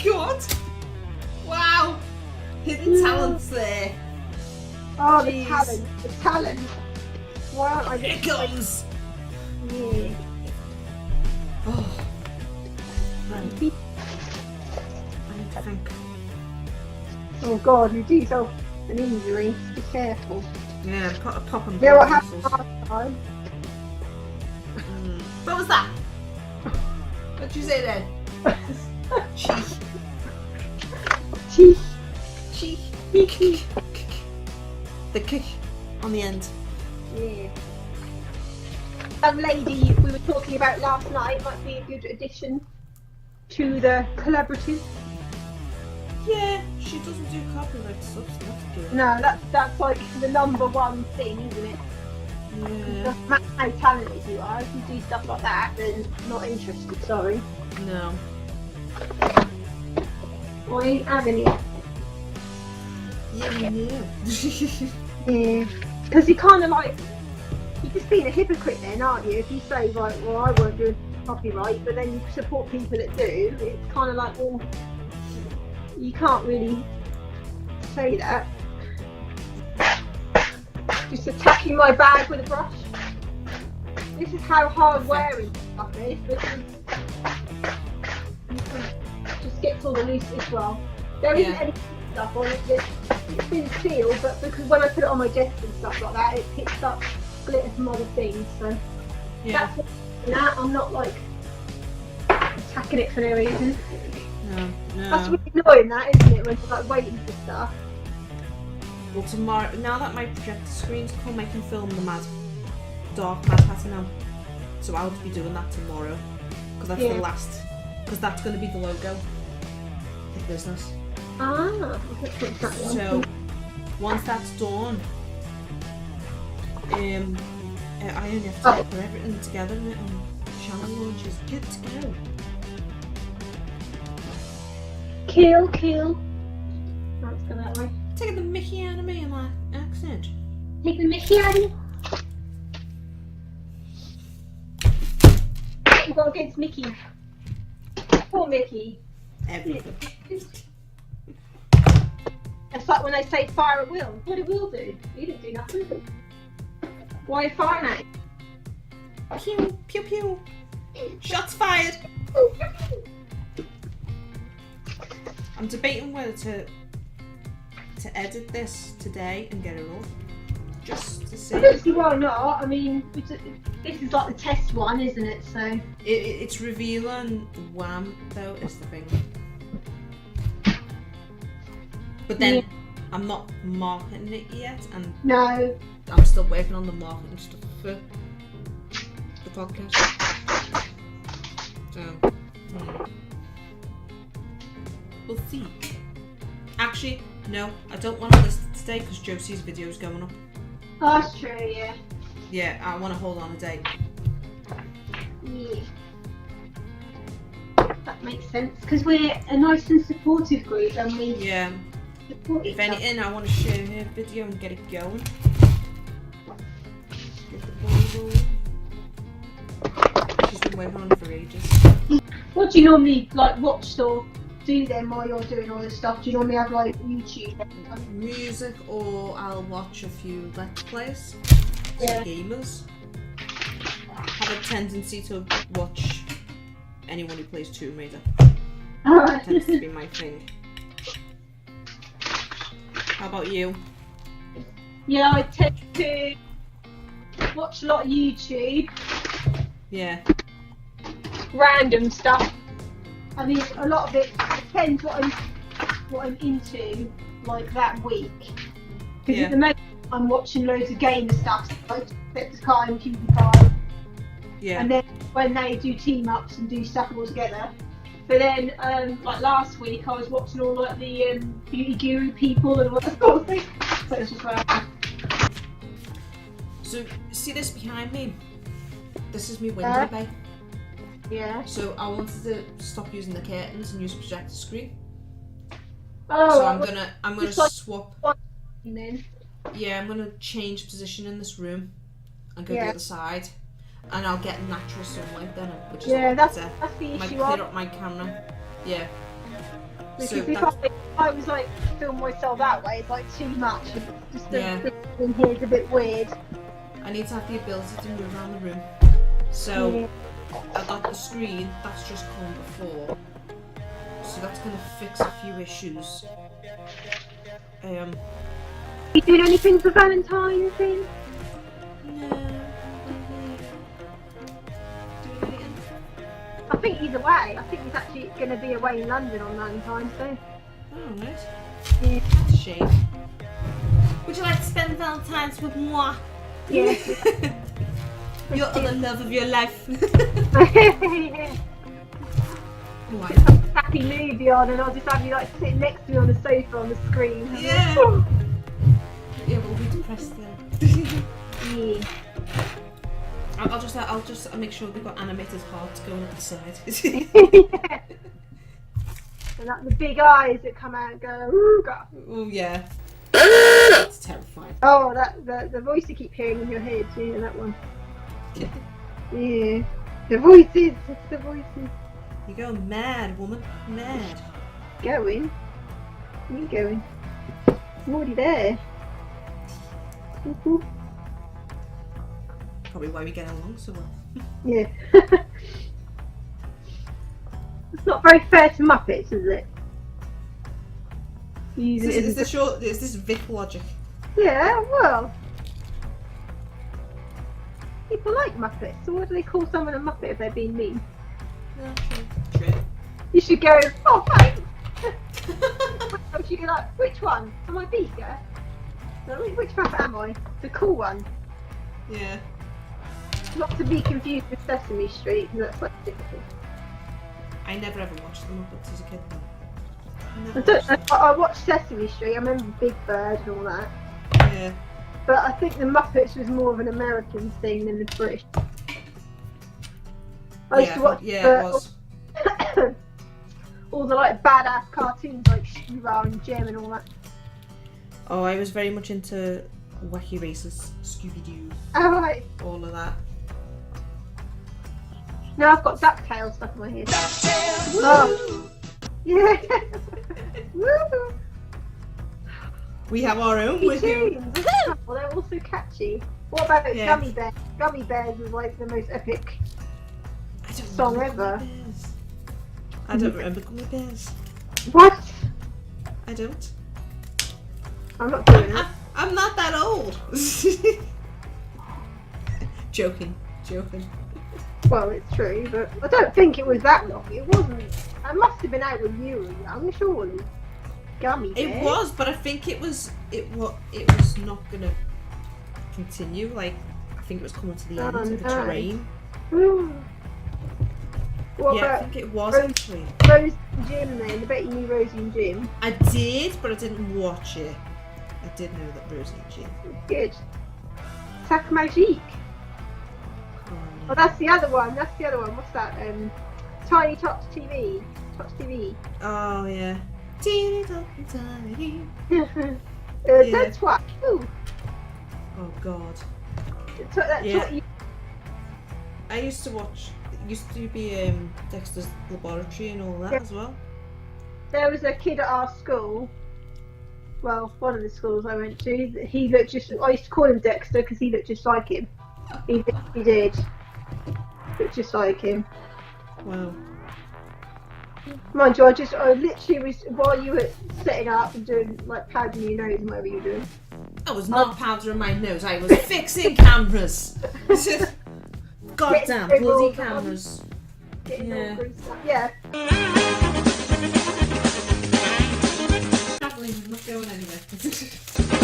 god! Wow! Hidden talents there. Oh, Jeez. the talent. Why aren't I Here it comes! Yeah. Oh. Right. I need to think. Oh god, you do yourself an injury. Be careful. Yeah, put a pop and You know what blood happened muscles. last time? What was that? What'd you say then? Cheek. Cheek. Cheek. The kick on the end. Yeah. Lady we were talking about last night might be a good addition to the collaborative. Yeah, she doesn't do copyright stuff, so that's good. No, that's like the number one thing, isn't it? Yeah. Doesn't matter how talented you are, if you do stuff like that, then not interested, sorry. No. I ain't having it. Yeah. Yeah. Because you kind of like, you're just being a hypocrite then, aren't you? If you say, right, well, I won't do copyright, but then you support people that do, it's kind of like, well, you can't really say that. Just attacking my bag with a brush. This is how hard wearing stuff is, because just gets all the loose as well. There isn't any stuff on it. It's been sealed, but because when I put it on my desk and stuff like that, it picks up glitter from other things. So that's what I'm not like attacking it for no reason. No. That's really annoying, that, isn't it? When you're like waiting for stuff. Well, tomorrow, now that my projector screen's come, I can film the dark Mad Hatter now. So I'll be doing that tomorrow. Because that's the last. Because that's going to be the logo of the business. Ah, So once that's done, I only have to put everything together and channel launch is good to go. Kill. Let's go that way. Taking the mickey out of me and my accent. Take the mickey out of you. What you got against Mickey? Poor Mickey. Everything. It's like when they say fire at will. What did Will do? He didn't do nothing. Why are you firing at him? Pew, pew, pew. Shots fired. I'm debating whether to edit this today and get it off. Just to see. I don't see why not. I mean, this is like the test one, isn't it? So It's revealing Wamh though is the thing. But then I'm not marketing it yet, and no. I'm still working on the marketing stuff for the podcast. So we'll see. Actually, no, I don't want to list it today because Josie's video is going up. Oh, that's true. Yeah. Yeah, I want to hold on a date. Yeah. That makes sense because we're a nice and supportive group, and we support each If other. anything, I want to share her video and get it going. Get the ball rolling. She's been working on it for ages. What do you normally like watch or do then while you're doing all this stuff? Do you normally have like YouTube? Music, or I'll watch a few Let's Plays. Yeah. Gamers. Have a tendency to watch anyone who plays Tomb Raider. That tends to be my thing. How about you? Yeah, I tend to watch a lot of YouTube, Yeah. random stuff. I mean, a lot of it depends what I'm into, like that week. Because at the moment I'm watching loads of gamer stuff, like Septiceye and PewDiePie. Yeah. And then when they do team ups and do stuff all together. But then, like last week, I was watching all like the beauty guru people and all that sort of thing. So it's just random. So, see this behind me? This is my window bay. Yeah. So I wanted to stop using the curtains and use a projector screen. Oh. So I'm gonna swap. Then. Yeah, I'm gonna change position in this room and go the other side, and I'll get natural sunlight then, which is that's better. the Might issue. clear up my camera. Yeah. Because So if I was like film myself that way, it's like too much. Just the Yeah. thing in here is a bit weird. I need to have the ability to move around the room. So Yeah. I got the screen that's just come before. So that's gonna fix a few issues. You doing anything for Valentine's then? No. Doing anything? I think he's away. I think he's actually going to be away in London on Valentine's Day. Oh, right. Yeah. That's a shame. Would you like to spend Valentine's with moi? Yeah. Your other love of your life. Why? Happy movie on, and I'll just have you like sitting next to me on the sofa on the screen. Yeah. Yeah, we'll be depressed then. Yeah. I'll just make sure we've got animated hearts going up the side. Yeah. And like the big eyes that come out and go, ooh, God. Oh yeah. That's terrifying. Oh, the voice you keep hearing in your head, yeah, that one. Yeah. Yeah. The voices, it's the voices. You go mad, woman. Mad. Going? Where are you going? I'm already there. Mhm. Probably why we get along so well. Yeah. It's not very fair to Muppets, is it? Use it Is as this Vic logic? Yeah, well. People like Muppets, so why do they call someone a Muppet if they're being mean? Yeah, true. You should go, oh, thanks! Or you go like, which one? Am I Beaker? No, which Muppet am I? The cool one. Yeah. Not to be confused with Sesame Street, because that's like difficult. I never ever watched the Muppets as a kid though. I watched Sesame Street, I remember Big Bird and all that. Yeah. But I think the Muppets was more of an American thing than the British. I used to watch it was. all the like badass cartoons like Shira and Jem and all that. Oh, I was very much into Wacky Races, Scooby-Doo, Oh right. all of that. Now I've got DuckTales stuck in my head. Oh. Yeah. Woo. We have our own Tunes. with you. Well, they're also catchy. What about Yeah. Gummy Bears? Gummy Bears is like the most epic I don't song remember ever. Gummy Bears. I don't remember Gummy Bears. What? I don't. I'm not doing it. I'm not that old. Joking. Well, it's true, but I don't think it was that long. It wasn't. It must have been out when you were young, surely. Gummy Bears. It was, but I think it was not gonna continue. Like, I think it was coming to the end of the train. What Yeah, I about think it was Rose- actually. Rosie and Jim then? I bet you knew Rosie and Jim. I did, but I didn't watch it. I did know that Rosie and Jim. Good. Tac Magique. Oh, that's the other one. What's that? Tiny Touch TV. Touch TV. Oh yeah. Teeny tiny. That's what. Ooh. Oh god. That's Yeah. what you. I used to watch. It used to be Dexter's Laboratory and all that Yeah. as well. There was a kid at our school. Well, one of the schools I went to. He looked just. I used to call him Dexter because he looked just like him. He did. Looked just like him. Wow. Mind you, I literally was while you were setting up and doing like powdering your nose and whatever you were doing. I was not powdering my nose. I was fixing cameras. Goddamn Getting bloody all cameras. Getting Yeah. all greased up. Yeah. Traveling, I'm not going anywhere.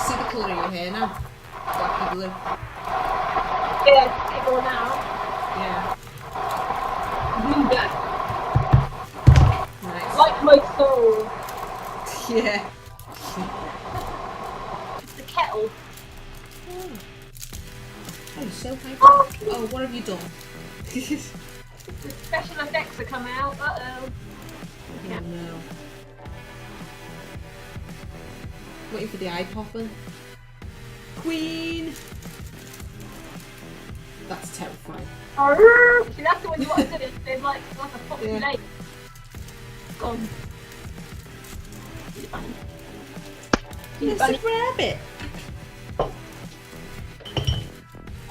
See the colour of your hair now? Blacky blue. Yeah, it's all now. Yeah. Nice. Like my soul. Yeah. It's the kettle. Oh, so hyped. Oh, Oh, what have you done? the special effects are coming out. Uh-oh. Oh no. Waiting for the eye popping. Queen! That's terrifying. See, that's the one you want to do. There's like a foxy lake. Gone. Elusive Rabbit.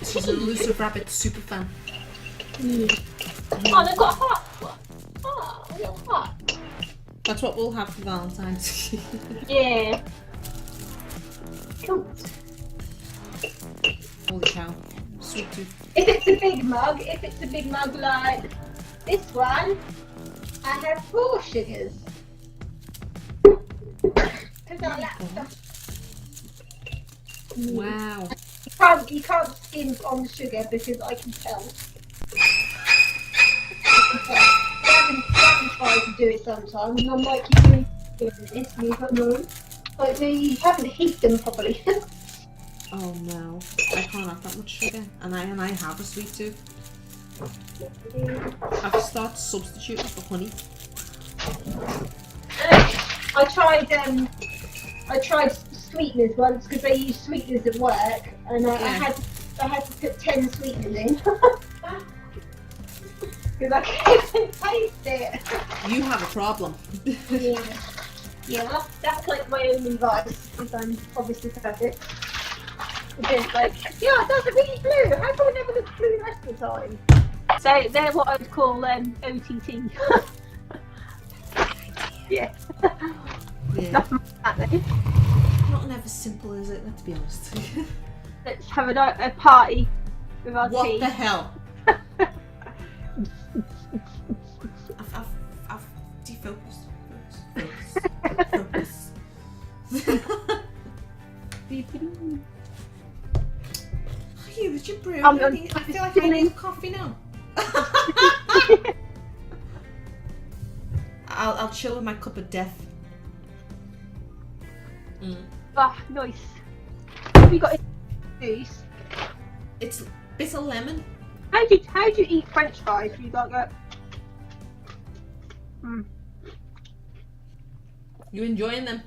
She's an Elusive Rabbit super fan. Oh, they've got a heart. Oh, a little heart. That's what we'll have for Valentine's. Yeah. Cool. Holy cow. Sweet tooth. If it's a big mug like this one, I have 4 sugars. Because I like stuff. Wow. You can't skim on the sugar because I can tell. Gavin tried to do it sometimes, and I'm like, you're doing this, and he's like, no. Like, you haven't heated them properly. Oh no, I can't have that much sugar, and I have a sweet tooth. I've started substituting for honey. I tried sweeteners once because they use sweeteners at work, and I had to put 10 sweeteners in because I couldn't taste it. You have a problem. Yeah, that's like my only vice, because I'm obviously perfect. It's like, yeah, it doesn't really blue. How come it never looks blue the rest of the time? So they're what I would call OTT. Yeah. Nothing like that, though. Not never simple, is it? Let's be honest. Let's have a party with our What tea. the hell? I've defocused. Focus. You with your brew. I feel like I need coffee now. I'll chill with my cup of death. Ah, nice. What have you got in juice? It's bits of lemon. How do you eat French fries? You got that? You enjoying them?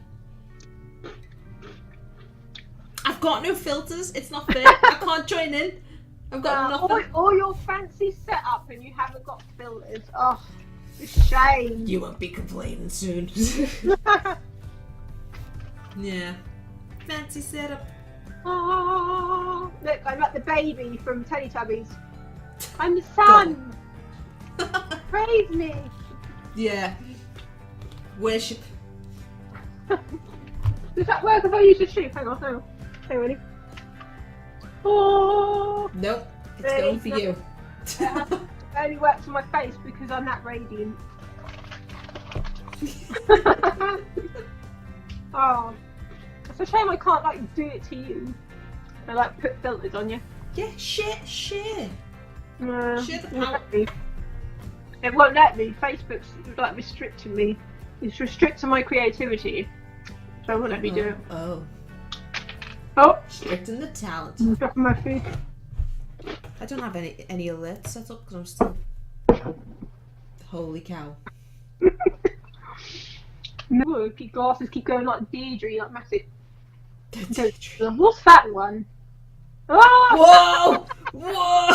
I've got no filters. It's not fair. I can't join in. I've got nothing. All your fancy setup and you haven't got filters. Oh, it's a shame. You won't be complaining soon. Yeah. Fancy setup. Oh, look, I'm like the baby from Teletubbies. I'm the sun. Praise me. Yeah. Worship. Does that work if I use the sheep? Hang on. Hey, ready? Oh. Nope. It's going for you. It only works on my face because I'm that radiant. Oh. It's a shame I can't like do it to you. I like put filters on you. Yeah, share. Share the power. It won't let me. Facebook's like restricting me. It's restricting my creativity. So it won't let me do it. Oh. Restricting the talent. I'm dropping my food. I don't have any alerts set up because I'm still. Holy cow. No, if your glasses keep going like Deirdre, like massive. What's that one? Oh! Whoa!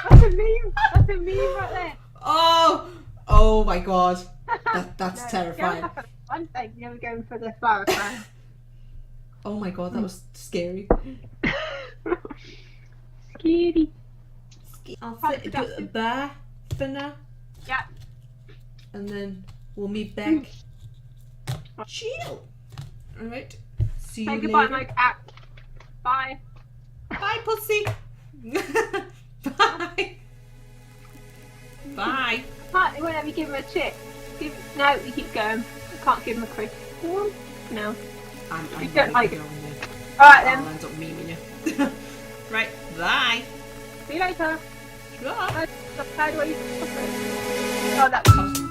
That's a meme. That's a meme right there. Oh my god. That's terrifying. One thing, never going for the flower crown. Oh my god, that was scary. Scary. I'll do a bar for now. Yeah. And then we'll meet back. Chill. Alright. See you later. Say goodbye, later. my cat. Bye. Bye, pussy. Bye. Bye. You won't let me give him a chick. No, you keep going. I can't give him a crick. No. I'm don't like it. going there. Alright then. I'll end up memeing you. Right. Bye. See you later. Bye. How do I use the Oh, that was